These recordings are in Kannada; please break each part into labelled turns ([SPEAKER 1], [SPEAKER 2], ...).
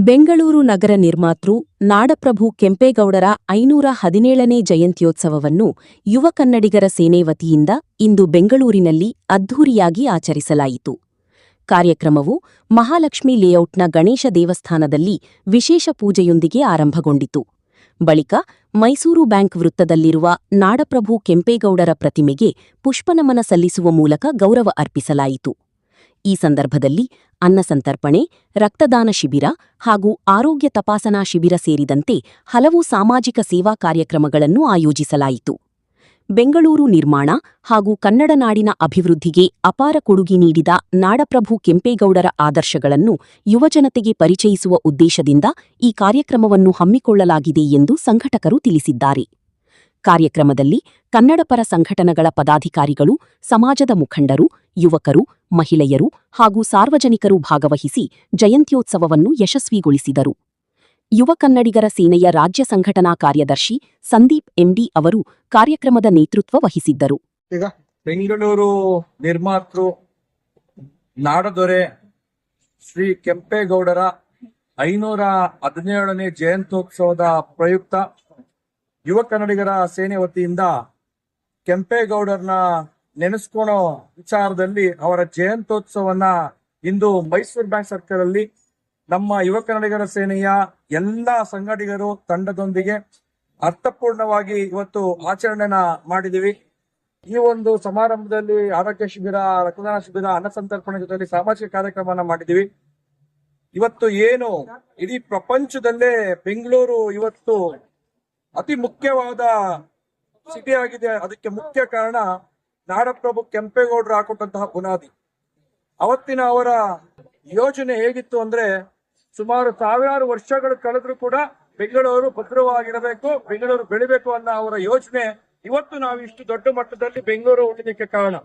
[SPEAKER 1] ಬೆಂಗಳೂರು ನಗರ ನಿರ್ಮಾತೃ ನಾಡಪ್ರಭು ಕೆಂಪೇಗೌಡರ 517ನೇ ಜಯಂತ್ಯೋತ್ಸವವನ್ನು ಯುವ ಕನ್ನಡಿಗರ ಸೇನೆ ವತಿಯಿಂದ ಇಂದು ಬೆಂಗಳೂರಿನಲ್ಲಿ ಅದ್ಧೂರಿಯಾಗಿ ಆಚರಿಸಲಾಯಿತು. ಕಾರ್ಯಕ್ರಮವು ಮಹಾಲಕ್ಷ್ಮಿ ಲೇಔಟ್ನ ಗಣೇಶ ದೇವಸ್ಥಾನದಲ್ಲಿ ವಿಶೇಷ ಪೂಜೆಯೊಂದಿಗೆ ಆರಂಭಗೊಂಡಿತು. ಬಳಿಕ ಮೈಸೂರು ಬ್ಯಾಂಕ್ ವೃತ್ತದಲ್ಲಿರುವ ನಾಡಪ್ರಭು ಕೆಂಪೇಗೌಡರ ಪ್ರತಿಮೆಗೆ ಪುಷ್ಪನಮನ ಸಲ್ಲಿಸುವ ಮೂಲಕ ಗೌರವ ಅರ್ಪಿಸಲಾಯಿತು. ಈ ಸಂದರ್ಭದಲ್ಲಿ ಅನ್ನಸಂತರ್ಪಣೆ, ರಕ್ತದಾನ ಶಿಬಿರ ಹಾಗೂ ಆರೋಗ್ಯ ತಪಾಸಣಾ ಶಿಬಿರ ಸೇರಿದಂತೆ ಹಲವು ಸಾಮಾಜಿಕ ಸೇವಾ ಕಾರ್ಯಕ್ರಮಗಳನ್ನು ಆಯೋಜಿಸಲಾಯಿತು. ಬೆಂಗಳೂರು ನಿರ್ಮಾಣ ಹಾಗೂ ಕನ್ನಡ ನಾಡಿನ ಅಭಿವೃದ್ಧಿಗೆ ಅಪಾರ ಕೊಡುಗೆ ನೀಡಿದ ನಾಡಪ್ರಭು ಕೆಂಪೇಗೌಡರ ಆದರ್ಶಗಳನ್ನು ಯುವಜನತೆಗೆ ಪರಿಚಯಿಸುವ ಉದ್ದೇಶದಿಂದ ಈ ಕಾರ್ಯಕ್ರಮವನ್ನು ಹಮ್ಮಿಕೊಳ್ಳಲಾಗಿದೆ ಎಂದು ಸಂಘಟಕರು ತಿಳಿಸಿದ್ದಾರೆ. ಕಾರ್ಯಕ್ರಮದಲ್ಲಿ ಕನ್ನಡಪರ ಸಂಘಟನೆಗಳ ಪದಾಧಿಕಾರಿಗಳು, ಸಮಾಜದ ಮುಖಂಡರು, ಯುವಕರು, ಮಹಿಳೆಯರು ಹಾಗೂ ಸಾರ್ವಜನಿಕರು ಭಾಗವಹಿಸಿ ಜಯಂತ್ಯೋತ್ಸವವನ್ನು ಯಶಸ್ವಿಗೊಳಿಸಿದರು. ಯುವ ಕನ್ನಡಿಗರ ಸೇನೆಯ ರಾಜ್ಯ ಸಂಘಟನಾ ಕಾರ್ಯದರ್ಶಿ ಸಂದೀಪ್ ಎಂಡಿ ಅವರು ಕಾರ್ಯಕ್ರಮದ ನೇತೃತ್ವ ವಹಿಸಿದ್ದರು.
[SPEAKER 2] ಈಗ ಬೆಂಗಳೂರು ನಿರ್ಮಾತೃ ನಾಡದೊರೆ ಶ್ರೀ ಕೆಂಪೇಗೌಡರ 517ನೇ ಜಯಂತ್ಯೋತ್ಸವದ ಪ್ರಯುಕ್ತ ಯುವ ಕನ್ನಡಿಗರ ಸೇನೆ ವತಿಯಿಂದ ಕೆಂಪೇಗೌಡರನ್ನ ನೆನೆಸ್ಕೊಳ್ಳೋ ವಿಚಾರದಲ್ಲಿ ಅವರ ಜಯಂತ್ಯೋತ್ಸವನ್ನ ಇಂದು ಮೈಸೂರು ಬ್ಯಾಂಕ್ ಸರ್ಕಲ್ ಅಲ್ಲಿ ನಮ್ಮ ಯುವ ಕನ್ನಡಿಗರ ಸೇನೆಯ ಎಲ್ಲಾ ಸಂಘಟಕರು ತಂಡದೊಂದಿಗೆ ಅರ್ಥಪೂರ್ಣವಾಗಿ ಇವತ್ತು ಆಚರಣೆನ ಮಾಡಿದೀವಿ. ಈ ಒಂದು ಸಮಾರಂಭದಲ್ಲಿ ಆರೋಗ್ಯ ಶಿಬಿರ, ರಕ್ತದಾನ ಶಿಬಿರ, ಅನ್ನಸಂತರ್ಪಣೆ ಜೊತೆಲಿ ಸಾಮಾಜಿಕ ಕಾರ್ಯಕ್ರಮನ ಮಾಡಿದೀವಿ. ಇವತ್ತು ಏನು ಇಡೀ ಪ್ರಪಂಚದಲ್ಲೇ ಬೆಂಗಳೂರು ಇವತ್ತು ಅತಿ ಮುಖ್ಯವಾದ ಸಿಟಿ ಆಗಿದೆ. ಅದಕ್ಕೆ ಮುಖ್ಯ ಕಾರಣ ನಾಡಪ್ರಭು ಕೆಂಪೇಗೌಡರು ಹಾಕೊಟ್ಟಂತಹ ಬುನಾದಿ. ಅವತ್ತಿನ ಅವರ ಯೋಜನೆ ಹೇಗಿತ್ತು ಅಂದ್ರೆ, ಸುಮಾರು ಸಾವಿರಾರು ವರ್ಷಗಳು ಕಳೆದ್ರೂ ಕೂಡ ಬೆಂಗಳೂರು ಭದ್ರವಾಗಿರಬೇಕು, ಬೆಂಗಳೂರು ಬೆಳಿಬೇಕು ಅನ್ನೋ ಅವರ ಯೋಜನೆ ಇವತ್ತು ನಾವು ಇಷ್ಟು ದೊಡ್ಡ ಮಟ್ಟದಲ್ಲಿ ಬೆಂಗಳೂರು ಉಳಿಲಿಕ್ಕೆ ಕಾರಣ.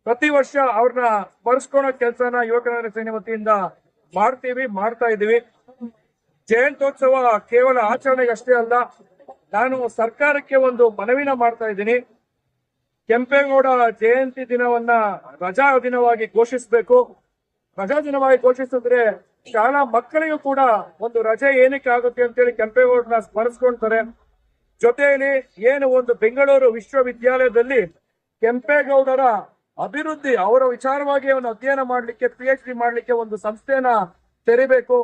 [SPEAKER 2] ಪ್ರತಿ ವರ್ಷ ಅವ್ರನ್ನ ಸ್ಮರಿಸ್ಕೊಳ್ಳೋ ಕೆಲಸನ ಯುವಕರ ಸೇನೆ ವತಿಯಿಂದ ಮಾಡ್ತಾ ಇದೀವಿ. ಜಯಂತ್ಯೋತ್ಸವ ಕೇವಲ ಆಚರಣೆಗೆ ಅಷ್ಟೇ ಅಲ್ಲ, ನಾನು ಸರ್ಕಾರಕ್ಕೆ ಒಂದು ಮನವಿನ ಮಾಡ್ತಾ ಇದ್ದೀನಿ. ಕೆಂಪೇಗೌಡ ಜಯಂತಿ ದಿನವನ್ನ ರಜಾ ದಿನವಾಗಿ ಘೋಷಿಸಬೇಕು. ರಜಾ ದಿನವಾಗಿ ಘೋಷಿಸಿದ್ರೆ ಶಾಲಾ ಮಕ್ಕಳಿಗೂ ಕೂಡ ಒಂದು ರಜೆ ಏನಕ್ಕೆ ಆಗುತ್ತೆ ಅಂತೇಳಿ ಕೆಂಪೇಗೌಡರನ್ನ ಸ್ಮರಿಸ್ಕೊಳ್ತಾರೆ. ಜೊತೆಯಲ್ಲಿ ಏನು ಒಂದು ಬೆಂಗಳೂರು ವಿಶ್ವವಿದ್ಯಾಲಯದಲ್ಲಿ ಕೆಂಪೇಗೌಡರ ಅಭಿವೃದ್ಧಿ, ಅವರ ವಿಚಾರವಾಗಿ ಒಂದು ಅಧ್ಯಯನ ಮಾಡ್ಲಿಕ್ಕೆ, PhD ಮಾಡ್ಲಿಕ್ಕೆ ಒಂದು ಸಂಸ್ಥೆನ ತೆರಿಬೇಕು.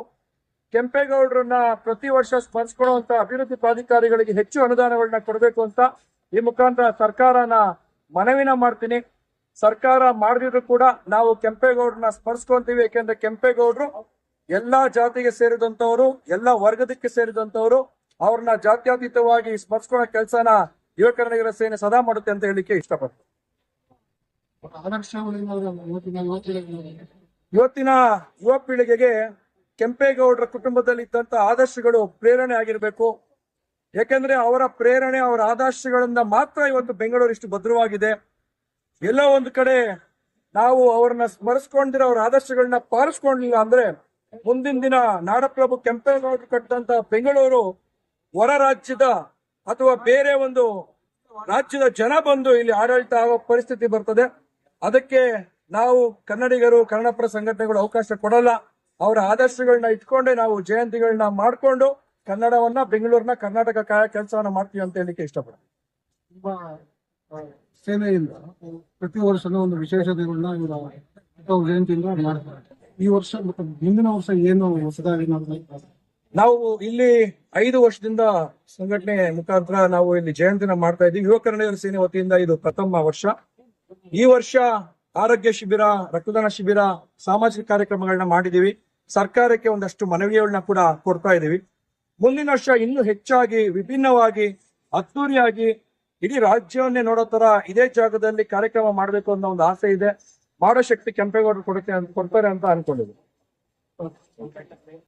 [SPEAKER 2] ಕೆಂಪೇಗೌಡರನ್ನ ಪ್ರತಿ ವರ್ಷ ಸ್ಮರಿಸ್ಕೊಳ್ಳುವಂತ ಅಭಿವೃದ್ಧಿ ಪ್ರಾಧಿಕಾರಿಗಳಿಗೆ ಹೆಚ್ಚು ಅನುದಾನಗಳನ್ನ ಕೊಡಬೇಕು ಅಂತ ಈ ಮುಖಾಂತರ ಸರ್ಕಾರನ ಮನವಿನ ಮಾಡ್ತೀನಿ. ಸರ್ಕಾರ ಮಾಡದಿದ್ರು ಕೂಡ ನಾವು ಕೆಂಪೇಗೌಡರನ್ನ ಸ್ಮರಿಸ್ಕೊಂತೀವಿ. ಯಾಕೆಂದ್ರೆ ಕೆಂಪೇಗೌಡರು ಎಲ್ಲಾ ಜಾತಿಗೆ ಸೇರಿದಂತವರು, ಎಲ್ಲಾ ವರ್ಗದಕ್ಕೆ ಸೇರಿದಂತವರು. ಅವ್ರನ್ನ ಜಾತ್ಯತೀತವಾಗಿ ಸ್ಮರಿಸ್ಕೊಳ್ಳೋ ಕೆಲಸನ ಯುವ ಕನ್ನಡಿಗರ ಸೇನೆ ಸದಾ ಮಾಡುತ್ತೆ ಅಂತ ಹೇಳಿಕ್ಕೆ ಇಷ್ಟಪಡ್ತೀನಿ. ಇವತ್ತಿನ ಯುವ ಪೀಳಿಗೆಗೆ ಕೆಂಪೇಗೌಡರ ಕುಟುಂಬದಲ್ಲಿ ಇದ್ದಂತ ಆದರ್ಶಗಳು ಪ್ರೇರಣೆ ಆಗಿರ್ಬೇಕು. ಯಾಕಂದ್ರೆ ಅವರ ಪ್ರೇರಣೆ, ಅವರ ಆದರ್ಶಗಳಿಂದ ಮಾತ್ರ ಇವತ್ತು ಬೆಂಗಳೂರು ಇಷ್ಟು ಭದ್ರವಾಗಿದೆ. ಎಲ್ಲೋ ಒಂದು ಕಡೆ ನಾವು ಅವ್ರನ್ನ ಸ್ಮರಿಸ್ಕೊಂಡಿರೋ ಅವ್ರ ಆದರ್ಶಗಳನ್ನ ಪಾಲಿಸ್ಕೊಂಡಿಲ್ಲ ಅಂದ್ರೆ ಮುಂದಿನ ದಿನ ನಾಡಪ್ರಭು ಕೆಂಪೇಗೌಡರು ಕಟ್ಟಂತ ಬೆಂಗಳೂರು ಹೊರ ರಾಜ್ಯದ ಅಥವಾ ಬೇರೆ ಒಂದು ರಾಜ್ಯದ ಜನ ಬಂದು ಇಲ್ಲಿ ಆಡಳಿತ ಆಗೋ ಪರಿಸ್ಥಿತಿ ಬರ್ತದೆ. ಅದಕ್ಕೆ ನಾವು ಕನ್ನಡಿಗರು, ಕನ್ನಡಪರ ಸಂಘಟನೆಗಳು ಅವಕಾಶ ಕೊಡಲ್ಲ. ಅವರ ಆದರ್ಶಗಳನ್ನ ಇಟ್ಕೊಂಡೆ ನಾವು ಜಯಂತಿಗಳನ್ನ ಮಾಡ್ಕೊಂಡು ಕನ್ನಡವನ್ನ, ಬೆಂಗಳೂರಿನ, ಕರ್ನಾಟಕ ಕಾಯ ಕೆಲಸವನ್ನ ಮಾಡ್ತೀವಿ ಅಂತ ಹೇಳಿಕ್ಕೆ ಇಷ್ಟಪಡ್ತೀನಿ.
[SPEAKER 3] ಸೇನೆಯಿಂದ ಪ್ರತಿ ವರ್ಷನೂ ಒಂದು ವಿಶೇಷ ದಿನಗಳನ್ನ ಜಯಂತಿಯಿಂದ ಮಾಡ್ತಾರೆ. ಈ ವರ್ಷ ಮತ್ತು ಮುಂದಿನ ವರ್ಷ ಏನು ಹೊಸದಾಗಿ
[SPEAKER 2] ನಾವು ಇಲ್ಲಿ 5 ವರ್ಷದಿಂದ ಸಂಘಟನೆ ಮುಖಾಂತರ ನಾವು ಇಲ್ಲಿ ಜಯಂತಿನ ಮಾಡ್ತಾ ಇದ್ದೀವಿ. ಯುವ ಕನ್ನಡಿಗರ ಸೇನೆ ವತಿಯಿಂದ ಇದು ಪ್ರಥಮ ವರ್ಷ. ಈ ವರ್ಷ ಆರೋಗ್ಯ ಶಿಬಿರ, ರಕ್ತದಾನ ಶಿಬಿರ, ಸಾಮಾಜಿಕ ಕಾರ್ಯಕ್ರಮಗಳನ್ನ ಮಾಡಿದೀವಿ. ಸರ್ಕಾರಕ್ಕೆ ಒಂದಷ್ಟು ಮನವಿಗಳನ್ನ ಕೂಡ ಕೊಡ್ತಾ ಇದೀವಿ. ಮುಂದಿನ ವರ್ಷ ಇನ್ನೂ ಹೆಚ್ಚಾಗಿ, ವಿಭಿನ್ನವಾಗಿ, ಅದ್ದೂರಿಯಾಗಿ ಇಡೀ ರಾಜ್ಯವನ್ನೇ ನೋಡೋ ತರ ಇದೇ ಜಾಗದಲ್ಲಿ ಕಾರ್ಯಕ್ರಮ ಮಾಡಬೇಕು ಅನ್ನೋ ಒಂದು ಆಸೆ ಇದೆ. ಮಾಡೋ ಶಕ್ತಿ ಕೆಂಪೇಗೌಡರು ಕೊಡ್ತಾರೆ ಅಂತ ಅನ್ಕೊಂಡಿದ್ದೀವಿ.